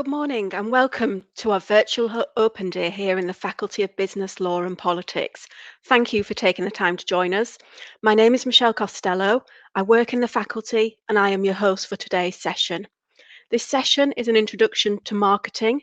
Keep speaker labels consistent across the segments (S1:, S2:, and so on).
S1: Good morning and welcome to our virtual open day here in the Faculty of Business, Law and Politics. Thank you for taking the time to join us. My name is Michelle Costello. I work in the faculty and I am your host for today's session. This session is an introduction to marketing.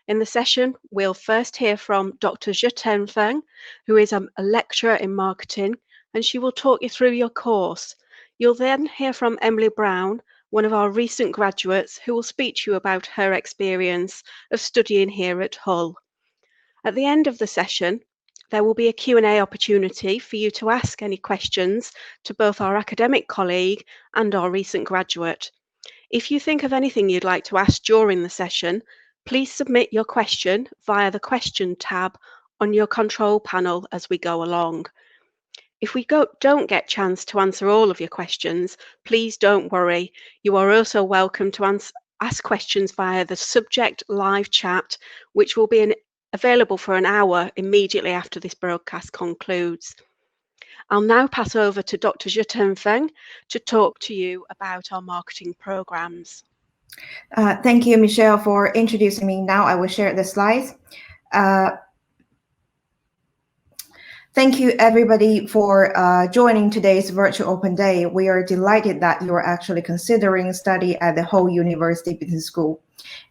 S1: In the session, we'll first hear from Dr. Zhiten Feng, who is a lecturer in marketing, and she will talk you through your course. You'll then hear from Emily Brown, one of our recent graduates, who will speak to you about her experience of studying here at Hull. At the end of the session, there will be a Q&A opportunity for you to ask any questions to both our academic colleague and our recent graduate. If you think of anything you'd like to ask during the session, please submit your question via the question tab on your control panel as we go along. If we don't get a chance to answer all of your questions, please don't worry. You are also welcome to ask questions via the subject live chat, which will be available for an hour immediately after this broadcast concludes. I'll now pass over to Dr. Zhiten Feng to talk to you about our marketing programs.
S2: Thank you, Michelle, for introducing me. Now I will share the slides. Thank you, everybody, for joining today's virtual open day. We are delighted that you are actually considering study at the Hull University Business School.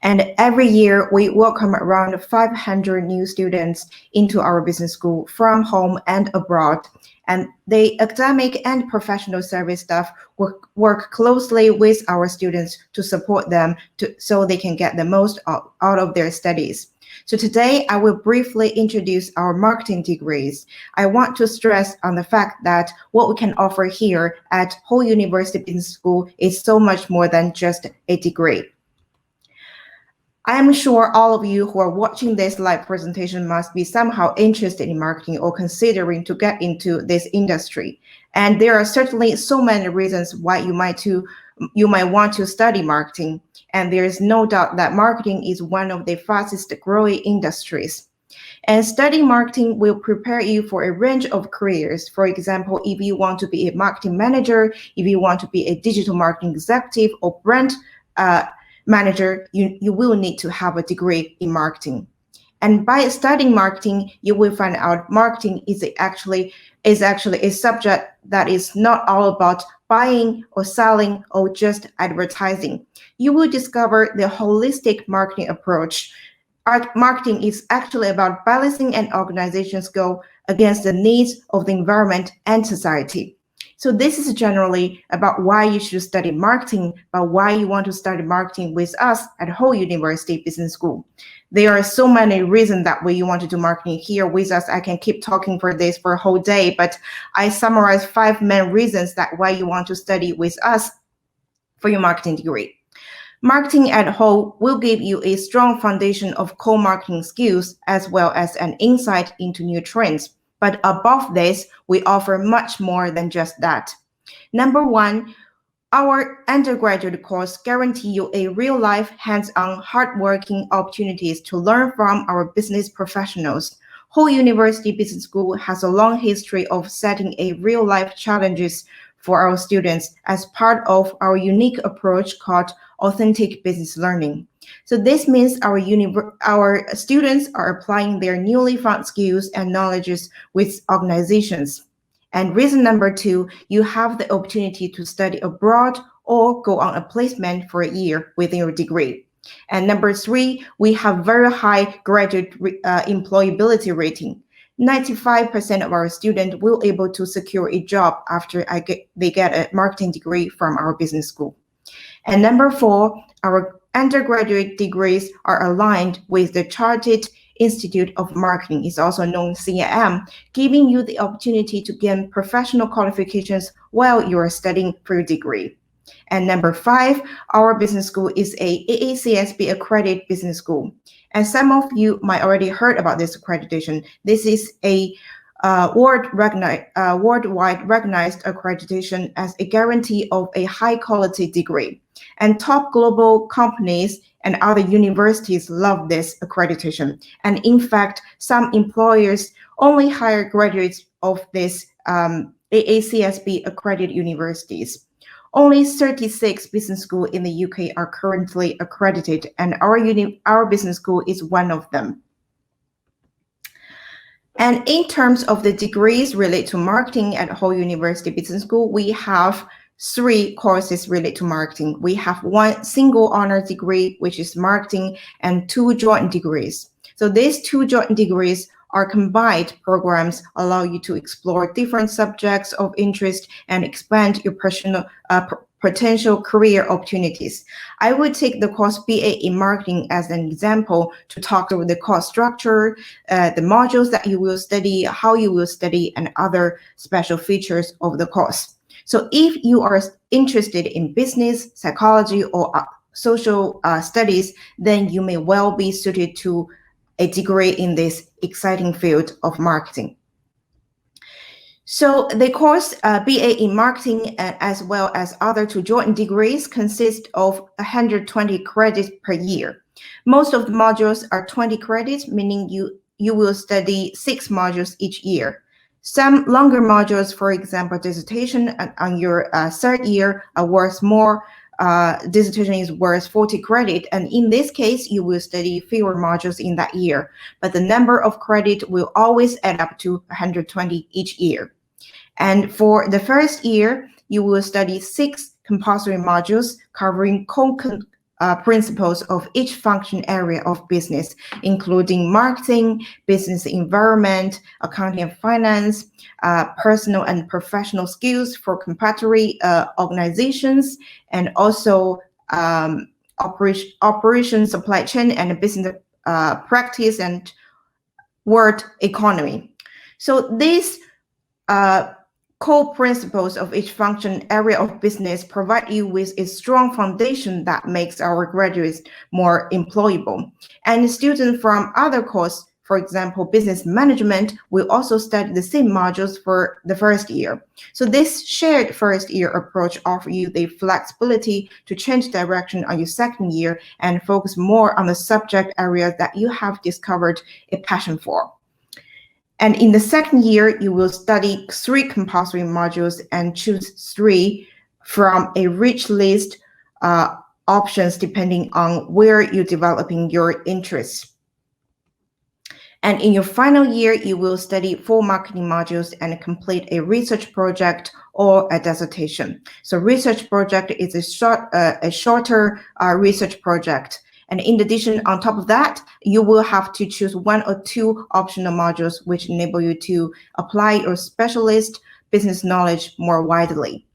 S2: And every year, we welcome around 500 new students into our business school from home and abroad. And the academic and professional service staff work closely with our students to support them so they can get the most out of their studies. So today, I will briefly introduce our marketing degrees. I want to stress on the fact that what we can offer here at Hull University Business School is so much more than just a degree. I am sure all of you who are watching this live presentation must be somehow interested in marketing or considering to get into this industry. And there are certainly so many reasons why you might want to study marketing. And there is no doubt that marketing is one of the fastest growing industries. And studying marketing will prepare you for a range of careers. For example, if you want to be a marketing manager, if you want to be a digital marketing executive or brand manager, you will need to have a degree in marketing. And by studying marketing, you will find out marketing is actually a subject that is not all about buying or selling or just advertising. You will discover the holistic marketing approach. Marketing is actually about balancing an organization's goal against the needs of the environment and society. So this is generally about why you should study marketing, but why you want to study marketing with us at Hull University Business School. There are so many reasons that you want to do marketing here with us. I can keep talking for this for a whole day, but I summarize 5 main reasons that why you want to study with us for your marketing degree. Marketing at Hull will give you a strong foundation of core marketing skills as well as an insight into new trends. But above this, we offer much more than just that. Number 1, our undergraduate course guarantee you a real-life, hands-on, hardworking opportunities to learn from our business professionals. Hull University Business School has a long history of setting a real-life challenges for our students as part of our unique approach called authentic business learning. So this means our students are applying their newly found skills and knowledges with organizations. And reason number 2, you have the opportunity to study abroad or go on a placement for a year within your degree. And number 3, we have very high graduate employability rating. 95% of our students will be able to secure a job after they get a marketing degree from our business school. And number 4, our undergraduate degrees are aligned with the Chartered Institute of Marketing, is also known as CIM, giving you the opportunity to gain professional qualifications while you are studying for your degree. And number 5, our business school is a AACSB accredited business school. And some of you might already heard about this accreditation. This is a worldwide recognized accreditation as a guarantee of a high quality degree. And top global companies and other universities love this accreditation. And in fact, some employers only hire graduates of this AACSB accredited universities. Only 36 business schools in the UK are currently accredited, and our business school is one of them. And in terms of the degrees related to marketing at Hull University Business School, we have 3 courses related to marketing. We have 1 single honor degree, which is marketing, and 2 joint degrees. So these 2 joint degrees are combined programs, allow you to explore different subjects of interest and expand your potential career opportunities. I would take the course BA in Marketing as an example to talk about the course structure, the modules that you will study, how you will study, and other special features of the course. So if you are interested in business, psychology, or social studies, then you may well be suited to a degree in this exciting field of marketing. So the course BA in Marketing as well as other 2 joint degrees consist of 120 credits per year. Most of the modules are 20 credits, meaning you will study 6 modules each year. Some longer modules, for example, dissertation on your 3rd year are worth more. Dissertation is worth 40 credit, and in this case, you will study fewer modules in that year, but the number of credit will always add up to 120 each year. And for the first year, you will study 6 compulsory modules covering core principles of each function area of business, including marketing, business environment, accounting and finance, personal and professional skills for compatibility organizations, and also operation, supply chain, and business practice and world economy. So these core principles of each function area of business provide you with a strong foundation that makes our graduates more employable. And students from other courses, for example, business management, will also study the same modules for the first year. So this shared first year approach offers you the flexibility to change direction on your second year and focus more on the subject areas that you have discovered a passion for. And in the second year, you will study 3 compulsory modules and choose 3 from a rich list options depending on where you're developing your interests. And in your final year, you will study 4 marketing modules and complete a research project or a dissertation. So research project is a shorter research project. And in addition, on top of that, you will have to choose 1 or 2 optional modules which enable you to apply your specialist business knowledge more widely.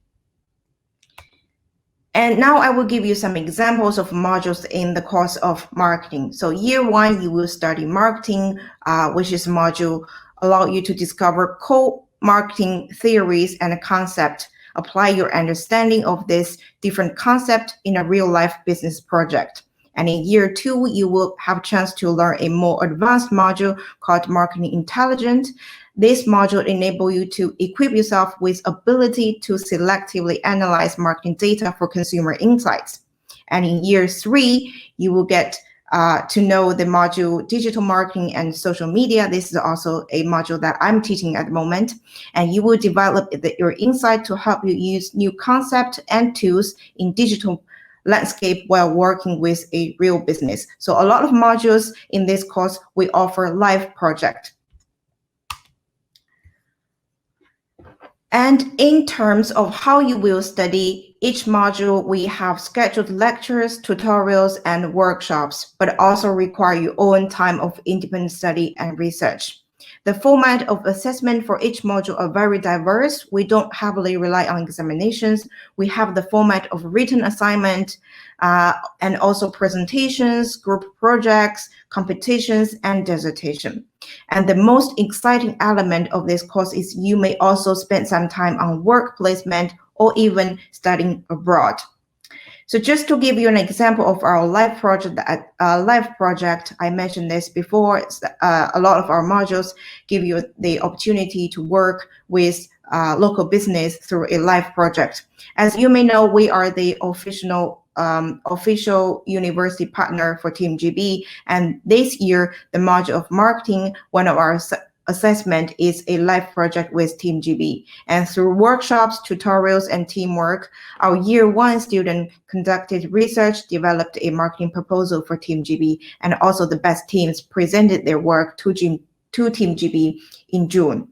S2: And now I will give you some examples of modules in the course of marketing. So year 1, you will study marketing, which is a module allow you to discover core marketing theories and concepts, apply your understanding of this different concept in a real-life business project. And in year 2, you will have a chance to learn a more advanced module called Marketing Intelligence. This module enables you to equip yourself with ability to selectively analyze marketing data for consumer insights. And in year 3, you will get to know the module Digital Marketing and Social Media. This is also a module that I'm teaching at the moment. And you will develop your insight to help you use new concepts and tools in digital landscape while working with a real business. So a lot of modules in this course, we offer live project. And in terms of how you will study each module, we have scheduled lectures, tutorials, and workshops, but also require your own time of independent study and research. The format of assessment for each module are very diverse. We don't heavily rely on examinations. We have the format of written assignment and also presentations, group projects, competitions, and dissertation. And the most exciting element of this course is you may also spend some time on work placement or even studying abroad. So just to give you an example of our live project, I mentioned this before, a lot of our modules give you the opportunity to work with local business through a live project. As you may know, we are the official university partner for Team GB, and this year, the module of marketing, one of our assessment is a live project with Team GB. And through workshops, tutorials, and teamwork, our year 1 student conducted research, developed a marketing proposal for Team GB, and also the best teams presented their work to Team GB in June.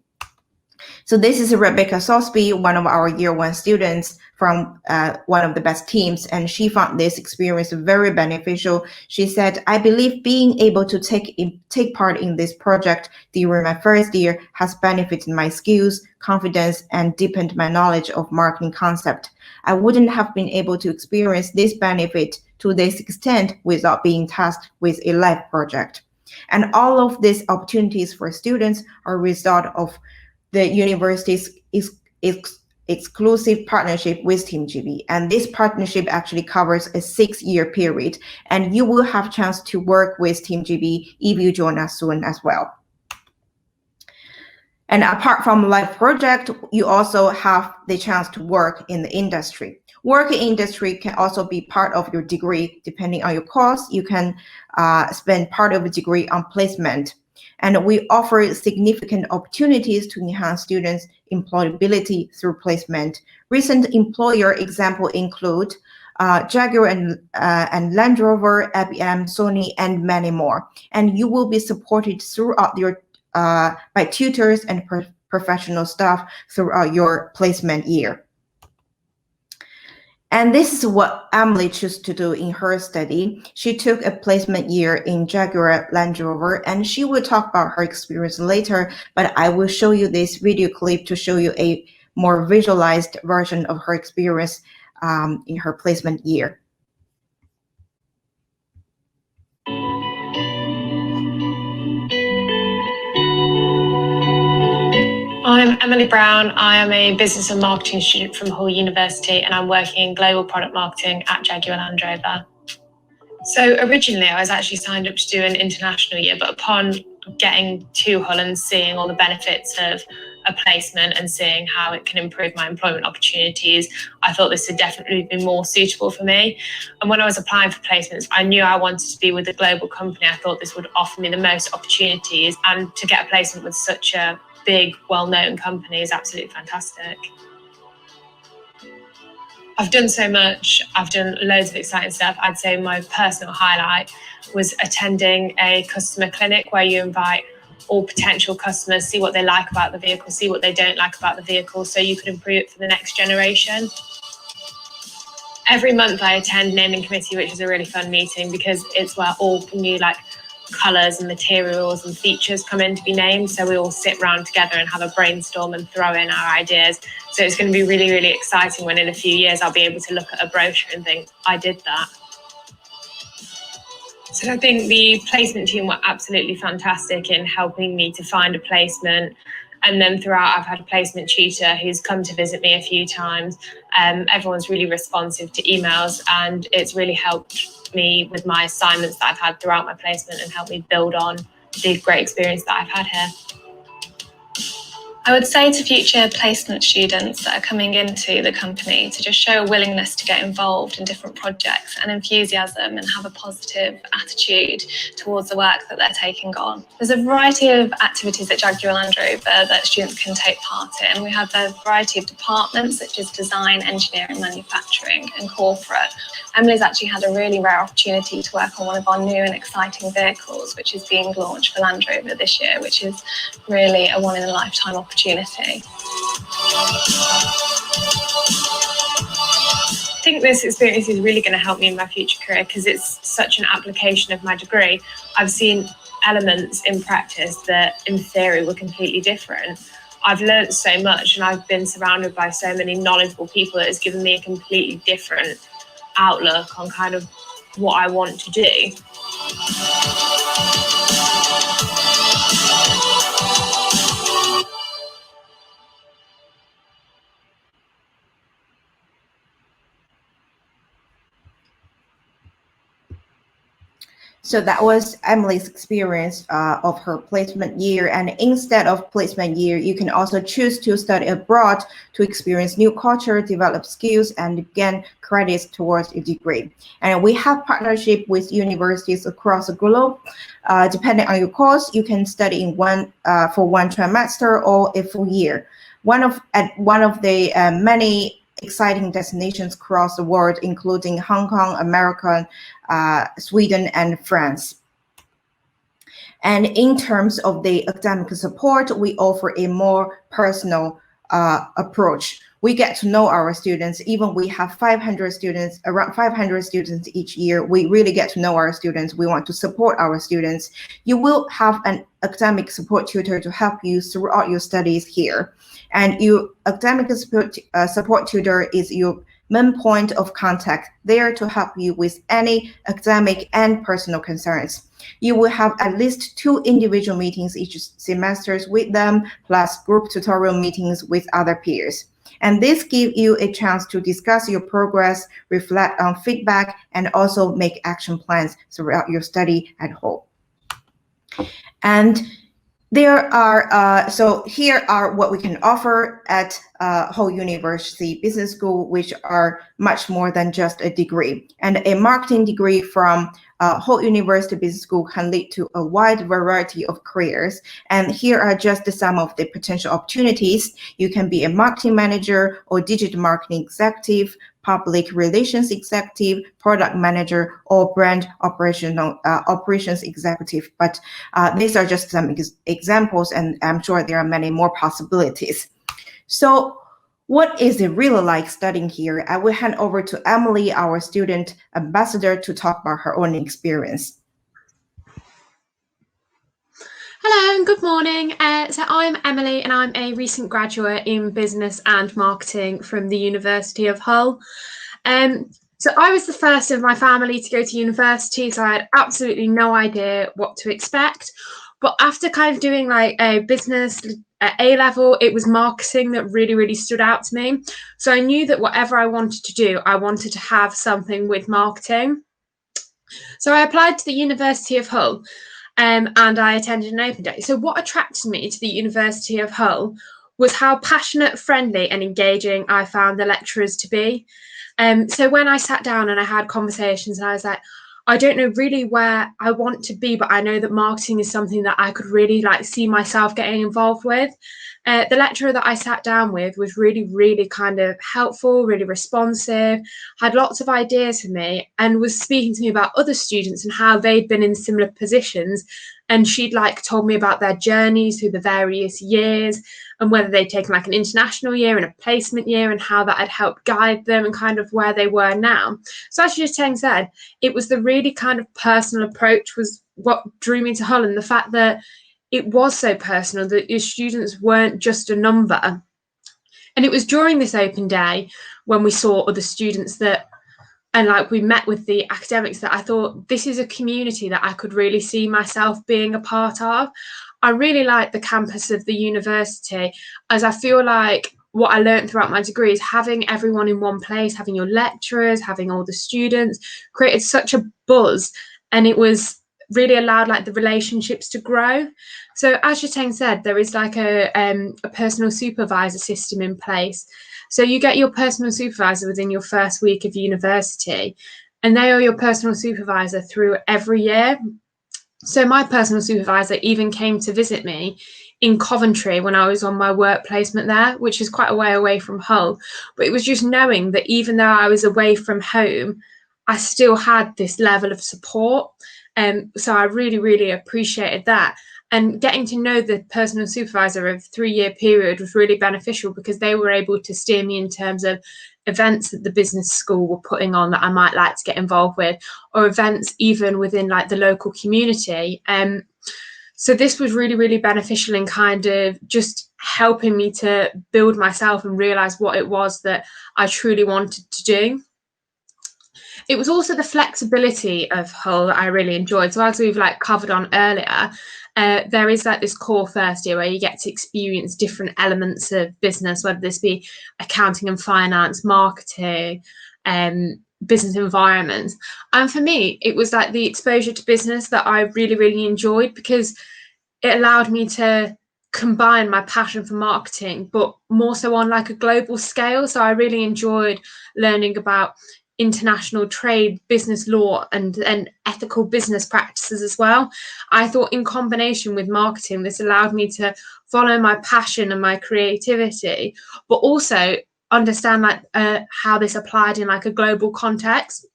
S2: So this is Rebecca Sosby, one of our year 1 students from one of the best teams, and she found this experience very beneficial. She said, I believe being able to take part in this project during my first year has benefited my skills, confidence, and deepened my knowledge of marketing concept. I wouldn't have been able to experience this benefit to this extent without being tasked with a live project. And all of these opportunities for students are a result of the university's exclusive partnership with Team GB. And this partnership actually covers a 6-year period. And you will have a chance to work with Team GB if you join us soon as well. And apart from live project, you also have the chance to work in the industry. Work in industry can also be part of your degree. Depending on your course, you can spend part of a degree on placement. And we offer significant opportunities to enhance students' employability through placement. Recent employer examples include Jaguar and Land Rover, IBM, Sony, and many more. And you will be supported throughout your by tutors and professional staff throughout your placement year. And this is what Emily chose to do in her study. She took a placement year in Jaguar Land Rover, and she will talk about her experience later, but I will show you this video clip to show you a more visualized version of her experience in her placement year.
S3: I'm Emily Brown. I am a business and marketing student from Hull University, and I'm working in global product marketing at Jaguar Land Rover. So originally I was actually signed up to do an international year, but upon getting to Hull and seeing all the benefits of a placement and seeing how it can improve my employment opportunities, I thought this would definitely be more suitable for me. And when I was applying for placements, I knew I wanted to be with a global company. I thought this would offer me the most opportunities, and to get a placement with such a big, well-known company is absolutely fantastic. I've done so much. I've done loads of exciting stuff. I'd say my personal highlight was attending a customer clinic where you invite all potential customers, see what they like about the vehicle, see what they don't like about the vehicle, so you could improve it for the next generation. Every month I attend naming committee, which is a really fun meeting because it's where all new colours and materials and features come in to be named. So we all sit around together and have a brainstorm and throw in our ideas. So it's going to be really, really exciting when in a few years I'll be able to look at a brochure and think, I did that. So I think the placement team were absolutely fantastic in helping me to find a placement. And then throughout, I've had a placement tutor who's come to visit me a few times. Everyone's really responsive to emails, and it's really helped me with my assignments that I've had throughout my placement and helped me build on the great experience that I've had here.
S4: I would say to future placement students that are coming into the company to just show a willingness to get involved in different projects and enthusiasm and have a positive attitude towards the work that they're taking on. There's a variety of activities at Jaguar Land Rover that students can take part in. We have a variety of departments such as design, engineering, manufacturing and corporate. Emily's actually had a really rare opportunity to work on one of our new and exciting vehicles, which is being launched for Land Rover this year, which is really a one-in-a-lifetime opportunity. I
S3: think this experience is really going to help me in my future career because it's such an application of my degree. I've seen elements in practice that in theory were completely different. I've learned so much and I've been surrounded by so many knowledgeable people that has given me a completely different outlook on kind of what I want to do.
S2: So that was Emily's experience of her placement year. And instead of placement year, you can also choose to study abroad to experience new culture, develop skills, and gain credits towards a degree. And we have partnership with universities across the globe. Depending on your course, you can study in for one trimester or a full year. One of the many exciting destinations across the world, including Hong Kong, America, Sweden, and France. And in terms of the academic support, we offer a more personal approach. We get to know our students. Even we have 500 students, around 500 students each year. We really get to know our students. We want to support our students. You will have an academic support tutor to help you throughout your studies here. And your academic support tutor is your main point of contact, there to help you with any academic and personal concerns. You will have at least 2 individual meetings each semester with them, plus group tutorial meetings with other peers. And this gives you a chance to discuss your progress, reflect on feedback, and also make action plans throughout your study at home. And there are, so here are what we can offer at Hull University Business School, which are much more than just a degree. And a marketing degree from Hull University Business School can lead to a wide variety of careers. And here are just some of the potential opportunities. You can be a marketing manager or digital marketing executive, public relations executive, product manager, or brand operations executive. But these are just some examples, and I'm sure there are many more possibilities. So what is it really like studying here? I will hand over to Emily, our student ambassador, to talk about her own experience.
S5: Hello and good morning. So I'm Emily and I'm a recent graduate in business and marketing from the University of Hull. So I was the first of my family to go to university, so I had absolutely no idea what to expect. But after kind of doing like a business at A-level, it was marketing that really, really stood out to me. So I knew that whatever I wanted to do, I wanted to have something with marketing. So I applied to the University of Hull. And I attended an open day. So what attracted me to the University of Hull was how passionate, friendly and engaging I found the lecturers to be. So when I sat down and I had conversations and I was like, I don't know really where I want to be, but I know that marketing is something that I could really like see myself getting involved with. The lecturer that I sat down with was really, really kind of helpful, really responsive, had lots of ideas for me, and was speaking to me about other students and how they'd been in similar positions. And she'd like told me about their journeys through the various years and whether they'd taken like an international year and a placement year and how that had helped guide them and kind of where they were now. So as Yuteng said, it was the really kind of personal approach was what drew me to Hull, and the fact that it was so personal, that your students weren't just a number. And it was during this open day when we saw other students that, and like we met with the academics, that I thought this is a community that I could really see myself being a part of. I really like the campus of the university, as I feel like what I learned throughout my degree is having everyone in one place, having your lecturers, having all the students, created such a buzz, and it was really allowed like the relationships to grow. So as Yuteng said, there is like a personal supervisor system in place. So you get your personal supervisor within your first week of university, and they are your personal supervisor through every year. So my personal supervisor even came to visit me in Coventry when I was on my work placement there, which is quite a way away from Hull. But it was just knowing that even though I was away from home, I still had this level of support. So I really, really appreciated that. And getting to know the personal supervisor of a 3-year period was really beneficial, because they were able to steer me in terms of events that the business school were putting on that I might like to get involved with, or events even within like the local community. So this was really, really beneficial in kind of just helping me to build myself and realize what it was that I truly wanted to do. It was also the flexibility of Hull that I really enjoyed. So as we've like covered on earlier, there is like this core first year where you get to experience different elements of business, whether this be accounting and finance, marketing, business environments. And for me, it was like the exposure to business that I really, really enjoyed, because it allowed me to combine my passion for marketing, but more so on like a global scale. So I really enjoyed learning about international trade, business law, and ethical business practices as well. I thought in combination with marketing, this allowed me to follow my passion and my creativity, but also understand like how this applied in like a global context.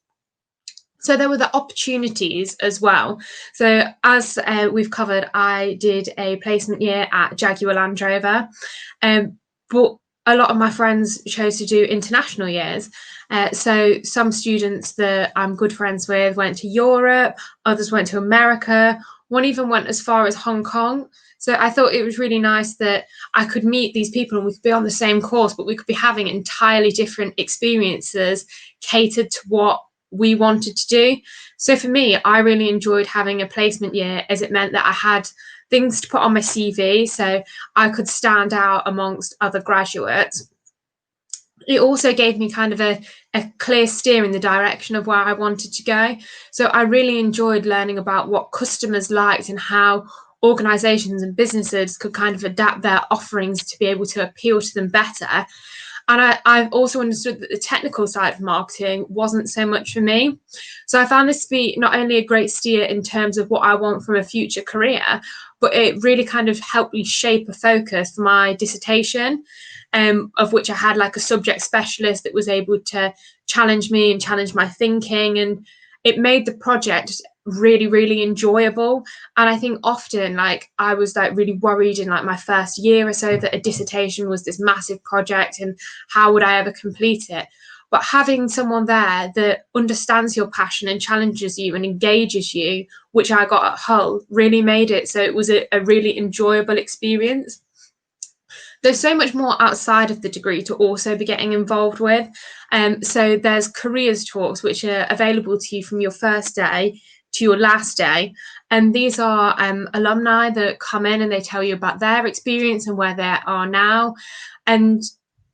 S5: So there were the opportunities as well. So as we've covered, I did a placement year at Jaguar Land Rover, but a lot of my friends chose to do international years. So some students that I'm good friends with went to Europe, others went to America, one even went as far as Hong Kong. So I thought it was really nice that I could meet these people and we could be on the same course, but we could be having entirely different experiences catered to what we wanted to do. So for me, I really enjoyed having a placement year, as it meant that I had things to put on my CV so I could stand out amongst other graduates. It also gave me kind of a clear steer in the direction of where I wanted to go. So I really enjoyed learning about what customers liked and how organizations and businesses could kind of adapt their offerings to be able to appeal to them better. And I've also understood that the technical side of marketing wasn't so much for me. So I found this to be not only a great steer in terms of what I want from a future career, but it really kind of helped me shape a focus for my dissertation, of which I had like a subject specialist that was able to challenge me and challenge my thinking. And it made the project really, really enjoyable. And I think often like I was like really worried in like my first year or so that a dissertation was this massive project and how would I ever complete it. But having someone there that understands your passion and challenges you and engages you, which I got at Hull, really made it so it was a really enjoyable experience. There's so much more outside of the degree to also be getting involved with. So there's careers talks, which are available to you from your first day to your last day. And these are alumni that come in and they tell you about their experience and where they are now. And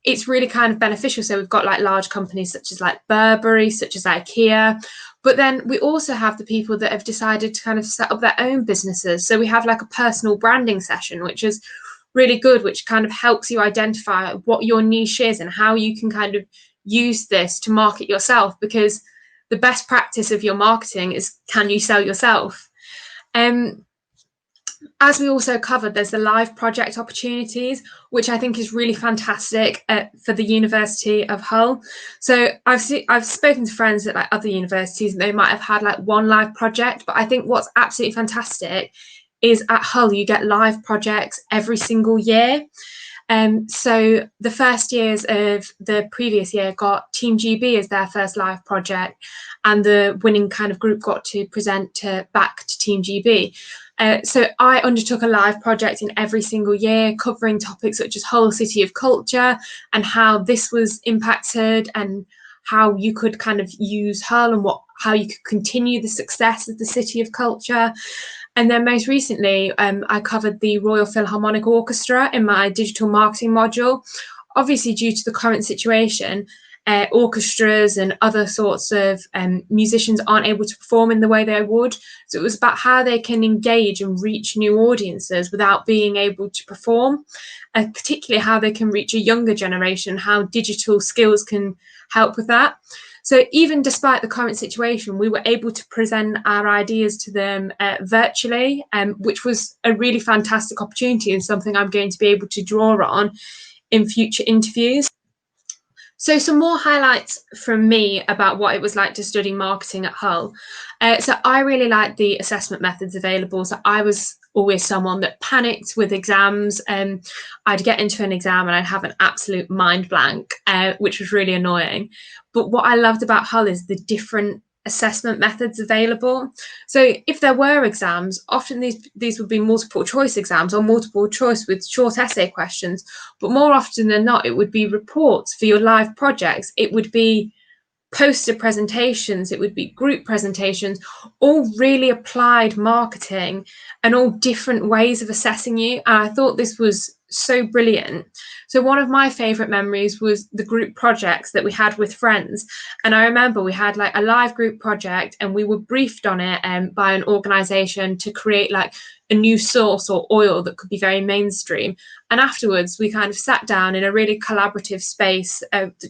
S5: it's really kind of beneficial. So we've got like large companies such as like Burberry, such as IKEA. But then we also have the people that have decided to kind of set up their own businesses. So we have like a personal branding session, which is really good, which kind of helps you identify what your niche is and how you can kind of use this to market yourself, because the best practice of your marketing is, can you sell yourself? As we also covered, there's the live project opportunities, which I think is really fantastic for the University of Hull. So I've spoken to friends at like other universities and they might have had like one live project, but I think what's absolutely fantastic is at Hull you get live projects every single year. So the first years of the previous year got Team GB as their first live project, and the winning kind of group got to present back to Team GB. So I undertook a live project in every single year, covering topics such as Hull City of Culture and how this was impacted and how you could kind of use Hull and how you could continue the success of the City of Culture. And then most recently, I covered the Royal Philharmonic Orchestra in my digital marketing module. Obviously, due to the current situation, orchestras and other sorts of musicians aren't able to perform in the way they would. So it was about how they can engage and reach new audiences without being able to perform, and particularly how they can reach a younger generation, how digital skills can help with that. So even despite the current situation, we were able to present our ideas to them virtually, which was a really fantastic opportunity and something I'm going to be able to draw on in future interviews. So some more highlights from me about what it was like to study marketing at Hull. So I really liked the assessment methods available. So I was always someone that panicked with exams, and I'd get into an exam and I'd have an absolute mind blank, which was really annoying. But what I loved about Hull is the different assessment methods available. So if there were exams, often these would be multiple choice exams or multiple choice with short essay questions, but more often than not it would be reports for your live projects, it would be poster presentations, it would be group presentations, all really applied marketing and all different ways of assessing you. And I thought this was so brilliant. So one of my favorite memories was the group projects that we had with friends. And I remember we had like a live group project, and we were briefed on it by an organization to create like a new sauce or oil that could be very mainstream. And afterwards we kind of sat down in a really collaborative space,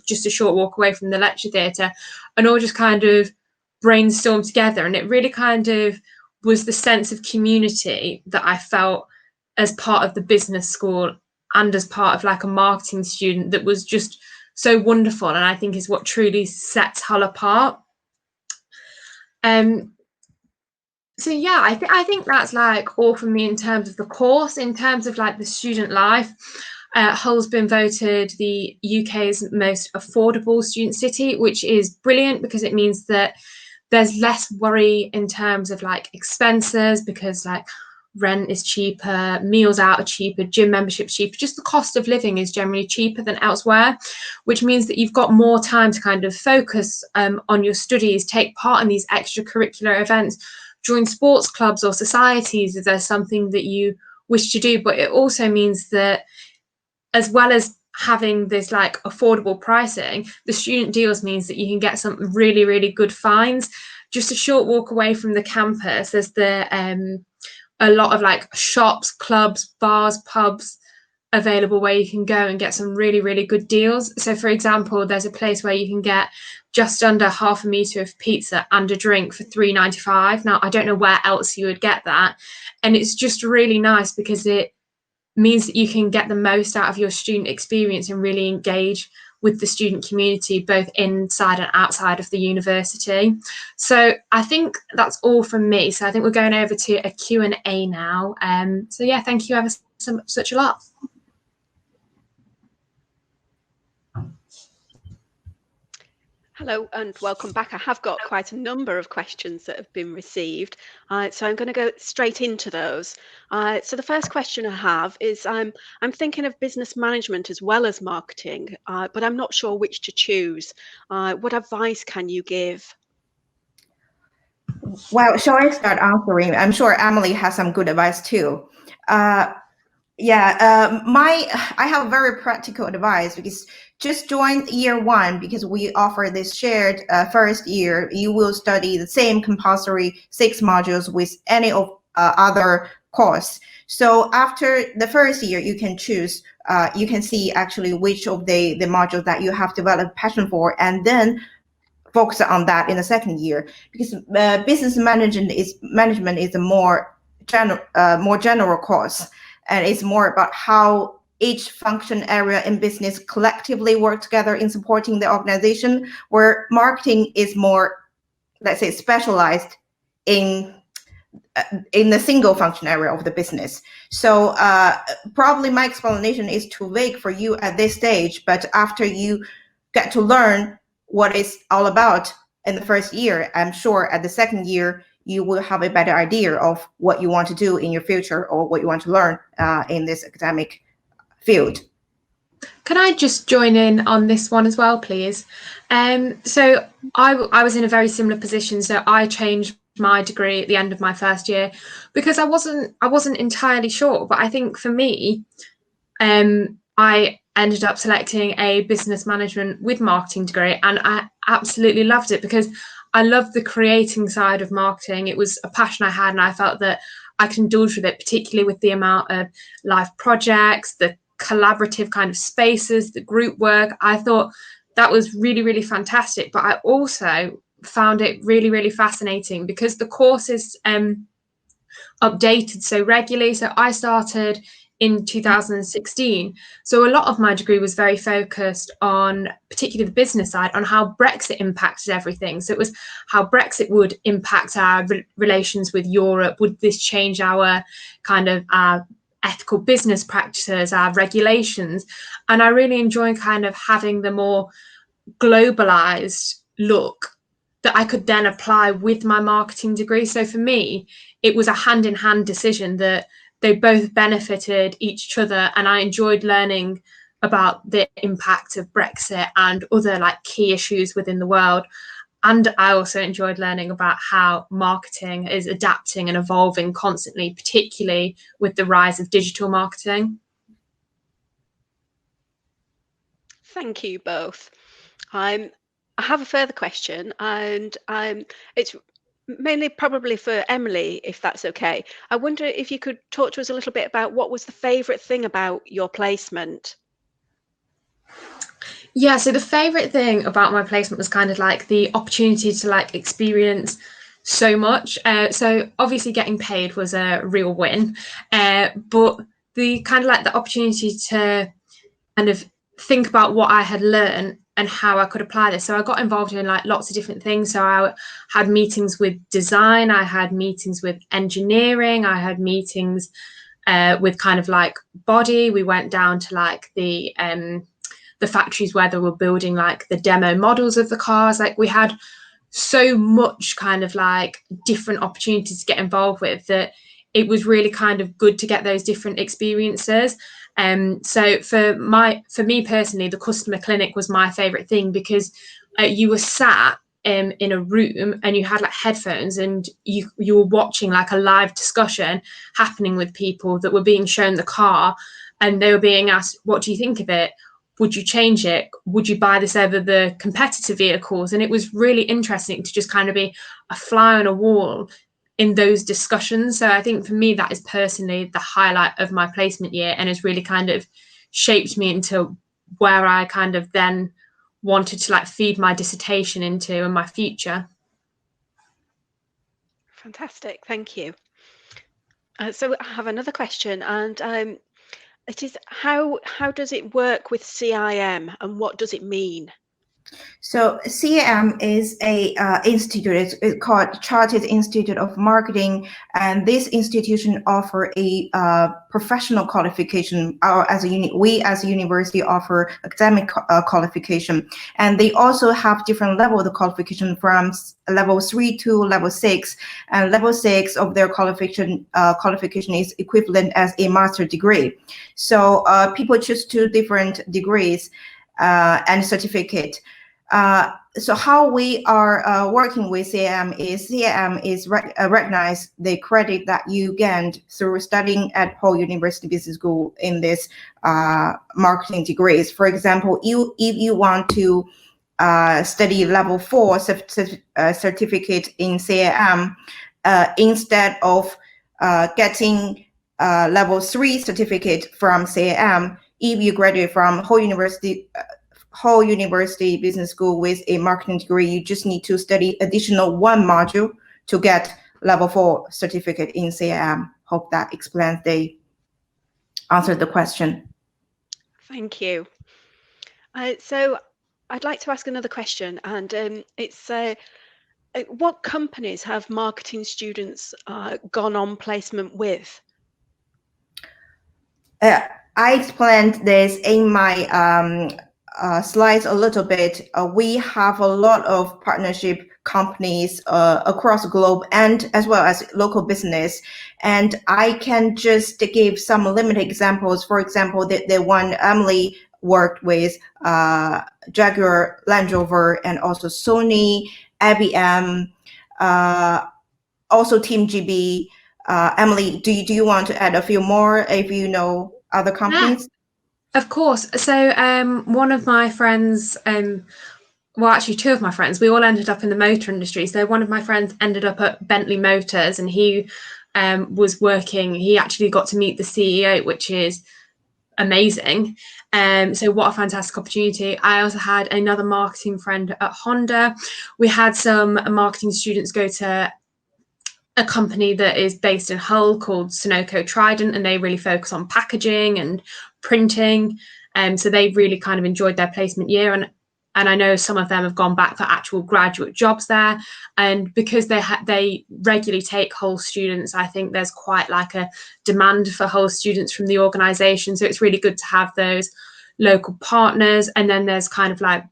S5: just a short walk away from the lecture theatre, and all just kind of brainstormed together. And it really kind of was the sense of community that I felt as part of the business school and as part of like a marketing student that was just so wonderful, and I think is what truly sets Hull apart. So yeah, I think that's like all from me in terms of the course. In terms of like the student life, Hull's been voted the UK's most affordable student city, which is brilliant because it means that there's less worry in terms of like expenses, because like rent is cheaper, meals out are cheaper, gym memberships cheaper, just the cost of living is generally cheaper than elsewhere, which means that you've got more time to kind of focus on your studies, take part in these extracurricular events, join sports clubs or societies if there's something that you wish to do. But it also means that as well as having this like affordable pricing, the student deals means that you can get some really, really good finds. Just a short walk away from the campus, there's a lot of like shops, clubs, bars, pubs available where you can go and get some really, really good deals. So for example, there's a place where you can get just under half a metre of pizza and a drink for £3.95. Now, I don't know where else you would get that. And it's just really nice because it means that you can get the most out of your student experience and really engage with the student community, both inside and outside of the university. So I think that's all from me. So I think we're going over to a Q&A now. So yeah, thank you ever such a lot.
S1: Hello and welcome back. I have got quite a number of questions that have been received, so I'm going to go straight into those. So the first question I have is I'm thinking of business management as well as marketing, but I'm not sure which to choose. What advice can you give?
S2: Well, shall I start answering? I'm sure Emily has some good advice too. I have very practical advice, because just join year one, because we offer this shared first year. You will study the same compulsory 6 modules with any of other course. So after the first year, you can choose, you can see actually which of the modules that you have developed passion for, and then focus on that in the second year, because business management is a more general course, and it's more about how each function area in business collectively work together in supporting the organization, where marketing is more, let's say, specialized in the single function area of the business. So probably my explanation is too vague for you at this stage, but after you get to learn what it's all about in the first year, I'm sure at the second year, you will have a better idea of what you want to do in your future, or what you want to learn in this academic field.
S5: Can I just join in on this one as well, please? So I was in a very similar position. So I changed my degree at the end of my first year because I wasn't entirely sure. But I think for me, I ended up selecting a business management with marketing degree, and I absolutely loved it because I loved the creating side of marketing. It was a passion I had, and I felt that I could indulge with it, particularly with the amount of live projects, the collaborative kind of spaces, the group work. I thought that was really, really fantastic. But I also found it really, really fascinating because the course is updated so regularly. So I started in 2016. So a lot of my degree was very focused on, particularly the business side, on how Brexit impacted everything. So it was how Brexit would impact our relations with Europe. Would this change our kind of our ethical business practices, our regulations? And I really enjoy kind of having the more globalized look that I could then apply with my marketing degree. So for me, it was a hand-in-hand decision that they both benefited each other, and I enjoyed learning about the impact of Brexit and other like key issues within the world. And I also enjoyed learning about how marketing is adapting and evolving constantly, particularly with the rise of digital marketing.
S1: Thank you both. I have a further question, and it's mainly probably for Emily, if that's okay. I wonder if you could talk to us a little bit about what was the favourite thing about your placement.
S5: Yeah, so the favorite thing about my placement was kind of like the opportunity to like experience so much. So obviously getting paid was a real win, but the kind of like the opportunity to kind of think about what I had learned and how I could apply this. So I got involved in like lots of different things. So I had meetings with design, I had meetings with engineering, I had meetings with kind of like body. We went down to like the factories where they were building like the demo models of the cars. Like we had so much kind of like different opportunities to get involved with that it was really kind of good to get those different experiences. So for me personally, the customer clinic was my favorite thing because you were sat in a room and you had like headphones and you were watching like a live discussion happening with people that were being shown the car, and they were being asked, what do you think of it? Would you change it? Would you buy this over the competitor vehicles? And it was really interesting to just kind of be a fly on a wall in those discussions. So I think for me, that is personally the highlight of my placement year, and has really kind of shaped me into where I kind of then wanted to like feed my dissertation into and my future.
S1: Fantastic, thank you. So I have another question, and it is how does it work with CIM, and what does it mean?
S2: So CIM is a institute. It's called Chartered Institute of Marketing, and this institution offer a professional qualification. We as a university offer academic qualification, and they also have different level of qualification from level 3 to level 6. And level 6 of their qualification is equivalent as a master degree. So people choose 2 different degrees and certificate. So how we are working with CIM is recognize the credit that you gained through studying at Hull University Business School in this marketing degrees. For example, if you want to study level 4 certificate in CIM, instead of getting level 3 certificate from CIM, if you graduate from Hull University Business School with a marketing degree, you just need to study additional 1 module to get level 4 certificate in CIM. Hope that explains answered the question.
S1: Thank you. So I'd like to ask another question, and it's what companies have marketing students gone on placement with?
S2: I explained this in my slides a little bit. We have a lot of partnership companies across the globe, and as well as local business. And I can just give some limited examples. For example, the one Emily worked with, Jaguar Land Rover, and also Sony, IBM, also Team GB. Emily, do you want to add a few more if you know other companies?
S5: Yeah, of course. So one of my friends, well, actually 2 of my friends, we all ended up in the motor industry. So one of my friends ended up at Bentley Motors, and he was working, he actually got to meet the CEO, which is amazing. So what a fantastic opportunity. I also had another marketing friend at Honda. We had some marketing students go to a company that is based in Hull called Sunoco Trident, and they really focus on packaging and printing. So they really kind of enjoyed their placement year, and I know some of them have gone back for actual graduate jobs there. And because they regularly take Hull students, I think there's quite like a demand for Hull students from the organisation. So it's really good to have those local partners. And then there's kind of like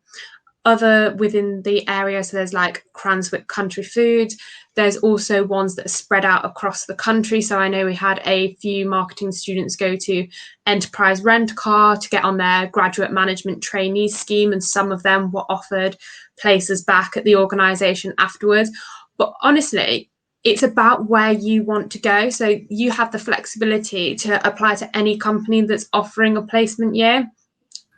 S5: other within the area. So there's like Cranswick Country Foods. There's also ones that are spread out across the country. So I know we had a few marketing students go to Enterprise Rent Car to get on their graduate management trainee scheme, and some of them were offered places back at the organisation afterwards. But honestly, it's about where you want to go. So you have the flexibility to apply to any company that's offering a placement year.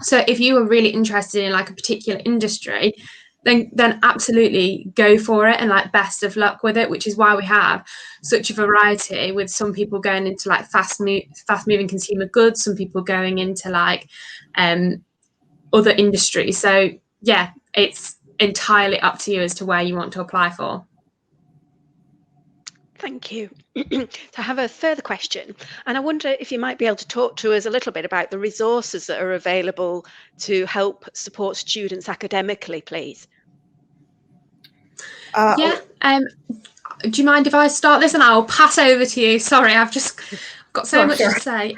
S5: So if you are really interested in like a particular industry, then absolutely go for it, and like best of luck with it, which is why we have such a variety, with some people going into like fast moving consumer goods, some people going into like other industries. So yeah, it's entirely up to you as to where you want to apply for.
S1: Thank you. So I have a further question, and I wonder if you might be able to talk to us a little bit about the resources that are available to help support students academically, please.
S5: Do you mind if I start this and I'll pass over to you? Sorry, I've just got so much to say.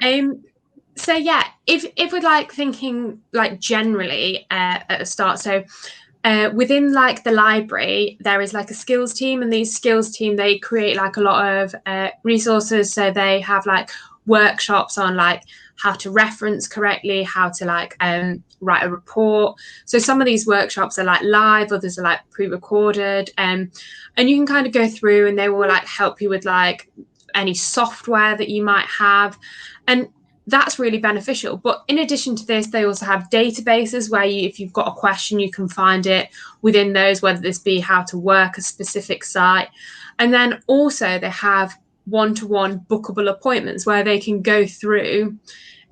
S5: So yeah, if we're like thinking like generally at the start, so within like the library, there is like a skills team, and these skills team, they create like a lot of resources. So they have like workshops on like how to reference correctly, how to like write a report. So some of these workshops are like live, others are like pre-recorded, and you can kind of go through and they will like help you with like any software that you might have, and that's really beneficial. But in addition to this, they also have databases where if you've got a question, you can find it within those, whether this be how to work a specific site. And then also they have one-to-one bookable appointments where they can go through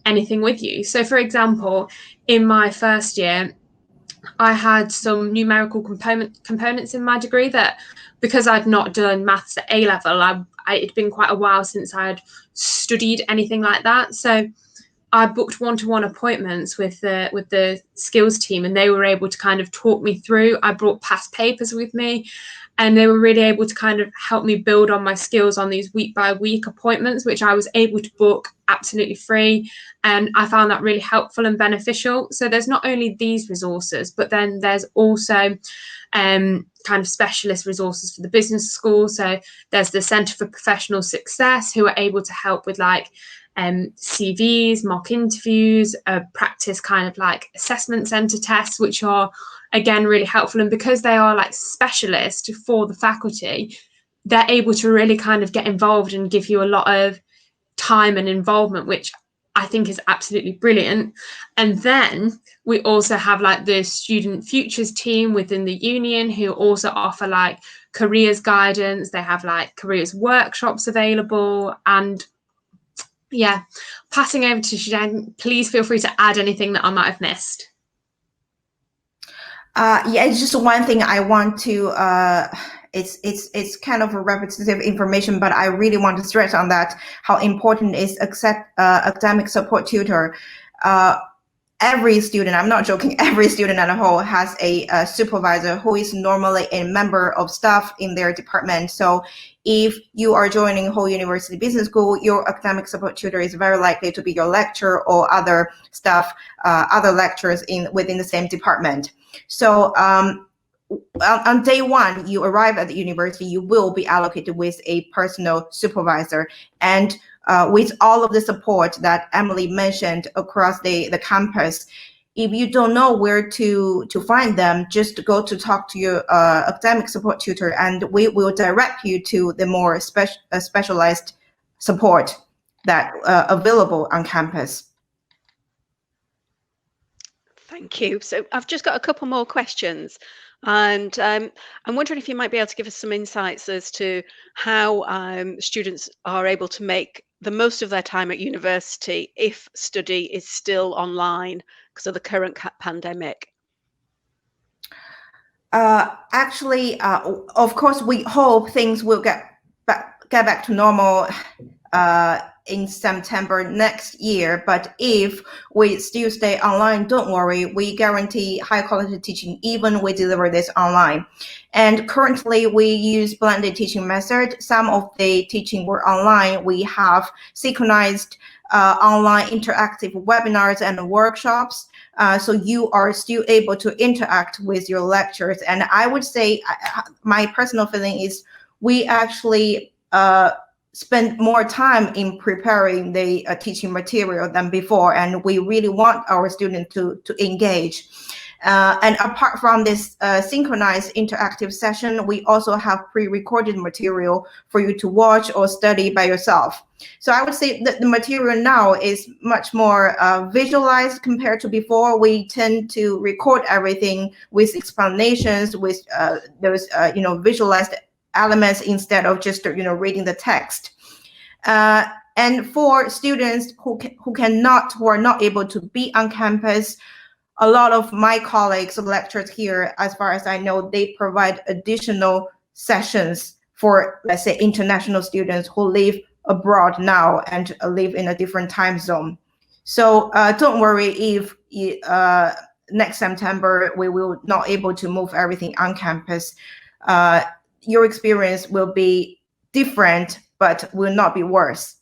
S5: anything with you. So for example, in my first year, I had some numerical components in my degree that, because I'd not done maths at A level, it'd been quite a while since I'd studied anything like that. So I booked one-to-one appointments with the skills team, and they were able to kind of talk me through. I brought past papers with me, and they were really able to kind of help me build on my skills on these week by week appointments, which I was able to book absolutely free. And I found that really helpful and beneficial. So there's not only these resources, but then there's also kind of specialist resources for the business school. So there's the Centre for Professional Success, who are able to help with like CVs, mock interviews, practice kind of like assessment centre tests, which are again really helpful. And because they are like specialist for the faculty, they're able to really kind of get involved and give you a lot of time and involvement, which I think is absolutely brilliant. And then we also have like the Student Futures team within the union, who also offer like careers guidance. They have like careers workshops available. And yeah, passing over to Zheng, please feel free to add anything that I might have missed.
S2: Yeah, it's just one thing I want to, it's kind of a repetitive information, but I really want to stress on that, how important is academic support tutor. Every student, I'm not joking, every student at a whole has a supervisor who is normally a member of staff in their department. So if you are joining Hull University Business School, your academic support tutor is very likely to be your lecturer or other staff, other lecturers within the same department. So on day one, you arrive at the university, you will be allocated with a personal supervisor. And with all of the support that Emily mentioned across the campus, if you don't know where to find them, just go to talk to your academic support tutor, and we will direct you to the more specialized support that available on campus.
S1: Thank you. So I've just got a couple more questions, and I'm wondering if you might be able to give us some insights as to how students are able to make the most of their time at university if study is still online because of the current pandemic.
S2: Actually, of course, we hope things will get back to normal in September next year. But if we still stay online, don't worry, we guarantee high quality teaching even we deliver this online. And currently we use blended teaching method. Some of the teaching were online. We have synchronized online interactive webinars and workshops. So you are still able to interact with your lecturers. And I would say my personal feeling is we actually spend more time in preparing the teaching material than before, and we really want our students to engage. And apart from this synchronized interactive session, we also have pre-recorded material for you to watch or study by yourself. So I would say that the material now is much more visualized compared to before. We tend to record everything with explanations, with those visualized elements instead of just reading the text. And for students who are not able to be on campus, a lot of my colleagues, lecturers here, as far as I know, they provide additional sessions for, let's say, international students who live abroad now and live in a different time zone. So don't worry if next September we will not able to move everything on campus. Your experience will be different, but will not be worse.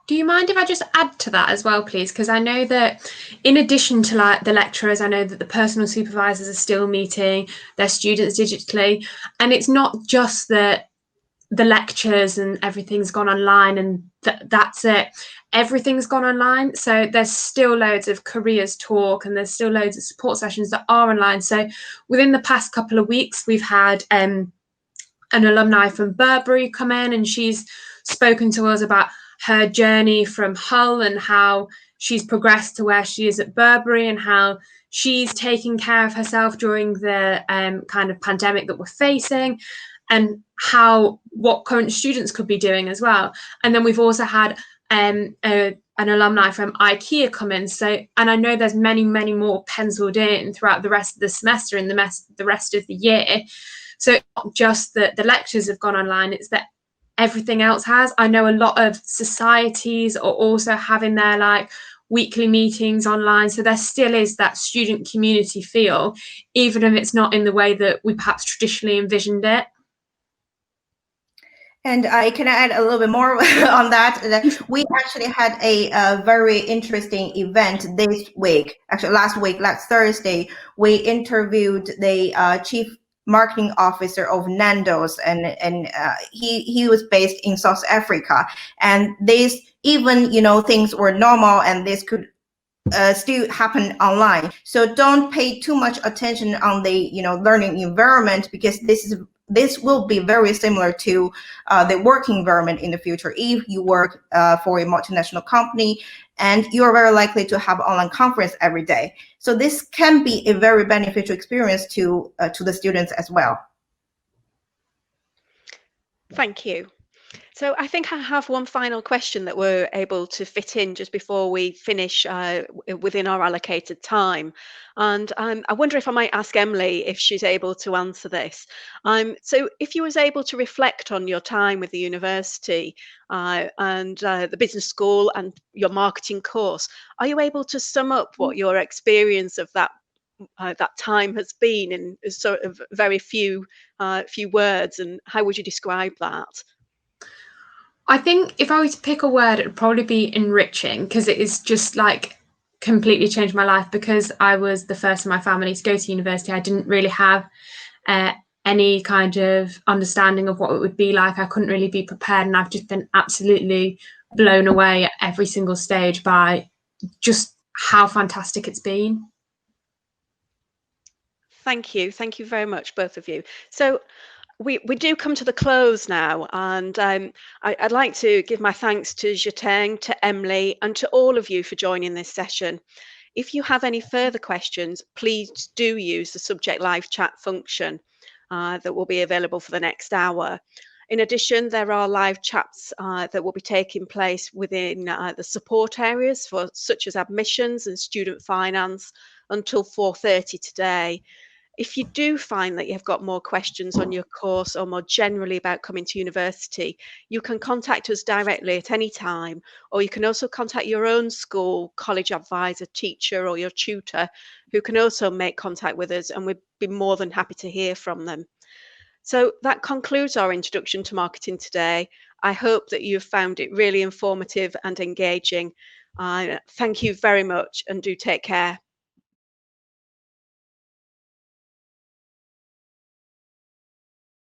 S5: Do you mind if I just add to that as well, please? Because I know that in addition to like the lecturers, I know that the personal supervisors are still meeting their students digitally. And it's not just that the lectures and everything's gone online and that's it. Everything's gone online. So there's still loads of careers talk and there's still loads of support sessions that are online. So within the past couple of weeks, we've had an alumni from Burberry come in, and she's spoken to us about her journey from Hull and how she's progressed to where she is at Burberry and how she's taking care of herself during the kind of pandemic that we're facing, and what current students could be doing as well. And then we've also had an alumni from IKEA come in. So, and I know there's many, many more penciled in throughout the rest of the semester and the rest of the year. So it's not just that the lectures have gone online, it's that everything else has. I know a lot of societies are also having their like weekly meetings online. So there still is that student community feel, even if it's not in the way that we perhaps traditionally envisioned it.
S2: And I can add a little bit more on that. We actually had a very interesting event this week. Actually, last Thursday, we interviewed the chief marketing officer of Nando's, and he was based in South Africa. And this, even things were normal, and this could still happen online. So don't pay too much attention on the learning environment, because this will be very similar to the working environment in the future. If you work for a multinational company, and you're very likely to have online conference every day. So this can be a very beneficial experience to the students as well.
S1: Thank you. So I think I have one final question that we're able to fit in just before we finish within our allocated time. And I wonder if I might ask Emily if she's able to answer this. So if you was able to reflect on your time with the university and the business school and your marketing course, are you able to sum up what your experience of that time has been in sort of very few words, and how would you describe that?
S5: I think if I were to pick a word, it would probably be enriching, because it is just like completely changed my life. Because I was the first in my family to go to university, I didn't really have any kind of understanding of what it would be like. I couldn't really be prepared, and I've just been absolutely blown away at every single stage by just how fantastic it's been.
S1: Thank you very much, both of you. So we do come to the close now, and I'd like to give my thanks to Zhiteng, to Emily, and to all of you for joining this session. If you have any further questions, please do use the subject live chat function that will be available for the next hour. In addition, there are live chats that will be taking place within the support areas such as admissions and student finance until 4:30 today. If you do find that you've got more questions on your course or more generally about coming to university, you can contact us directly at any time, or you can also contact your own school, college advisor, teacher, or your tutor, who can also make contact with us, and we'd be more than happy to hear from them. So that concludes our introduction to marketing today. I hope that you've found it really informative and engaging. Thank you very much, and do take care.